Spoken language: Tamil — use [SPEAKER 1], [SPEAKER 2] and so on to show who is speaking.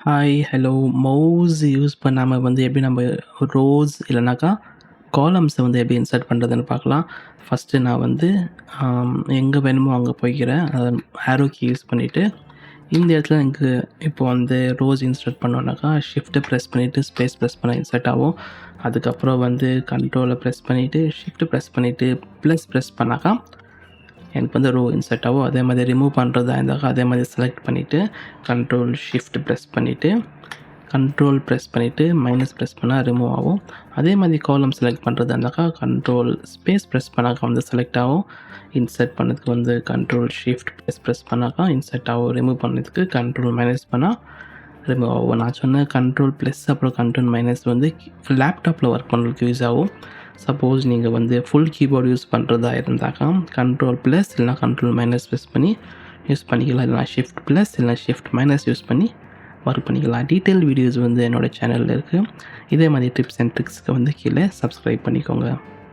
[SPEAKER 1] Hi, hello. மவுஸ் யூஸ் பண்ணாம வந்து எப்படி நம்ம ரோஸ் இல்லைனாக்கா காலம்ஸை வந்து எப்படி இன்சர்ட் பண்ணுறதுன்னு பார்க்கலாம். ஃபஸ்ட்டு நான் வந்து எங்கே வேணுமோ அங்கே போய்க்கிறேன். ஆரோ கீ யூஸ் பண்ணிவிட்டு இந்த இடத்துல எனக்கு இப்போ வந்து ரோஸ் இன்சர்ட் பண்ணோன்னாக்கா ஷிஃப்ட்டை ப்ரெஸ் பண்ணிவிட்டு ஸ்பேஸ் ப்ரெஸ் பண்ண இன்சர்ட் ஆகும். அதுக்கப்புறம் வந்து கண்ட்ரோலை ப்ரெஸ் பண்ணிவிட்டு ஷிஃப்ட் ப்ரெஸ் பண்ணிவிட்டு ப்ளஸ் ப்ரெஸ் பண்ணாக்கா எனக்கு வந்து ரோ இன்சர்ட் ஆகும். அதே மாதிரி ரிமூவ் பண்ணுறதா இருந்தாக்கா அதே மாதிரி செலக்ட் பண்ணிவிட்டு கண்ட்ரோல் ஷிஃப்ட் ப்ரெஸ் பண்ணிவிட்டு கண்ட்ரோல் ப்ரெஸ் பண்ணிவிட்டு மைனஸ் ப்ரெஸ் பண்ணால் ரிமூவ் ஆகும். அதே மாதிரி காலம் செலக்ட் பண்ணுறதா இருந்தாக்கா கண்ட்ரோல் ஸ்பேஸ் ப்ரெஸ் பண்ணாக்கா வந்து செலக்ட் ஆகும். இன்சர்ட் பண்ணதுக்கு வந்து கண்ட்ரோல் ஷிஃப்ட் ப்ரெஸ் பண்ணாக்கா இன்சர்ட் ஆகும். ரிமூவ் பண்ணதுக்கு கண்ட்ரோல் மைனஸ் பண்ணால் ரிமூவ் ஆகும். நான் சொன்ன கண்ட்ரோல் ப்ளஸ் அப்புறம் கண்ட்ரோல் மைனஸ் வந்து லேப்டாப்பில் ஒர்க் பண்ணுறதுக்கு யூஸ் ஆகும். சப்போஸ் நீங்கள் வந்து ஃபுல் கீபோர்டு யூஸ் பண்ணுறதா இருந்தாக்கா கண்ட்ரோல் ப்ளஸ் இல்லைனா கண்ட்ரோல் மைனஸ் ப்ரெஸ் பண்ணி யூஸ் பண்ணிக்கலாம். இல்லைனா ஷிஃப்ட் ப்ளஸ் இல்லைனா ஷிஃப்ட் மைனஸ் யூஸ் பண்ணி ஒர்க் பண்ணிக்கலாம். டீட்டெயில் வீடியோஸ் வந்து என்னோடய சேனலில் இருக்குது. இதே மாதிரி டிப்ஸ் அண்ட் ட்ரிக்ஸ்க்கு வந்து கீழே சப்ஸ்கிரைப் பண்ணிக்கோங்க.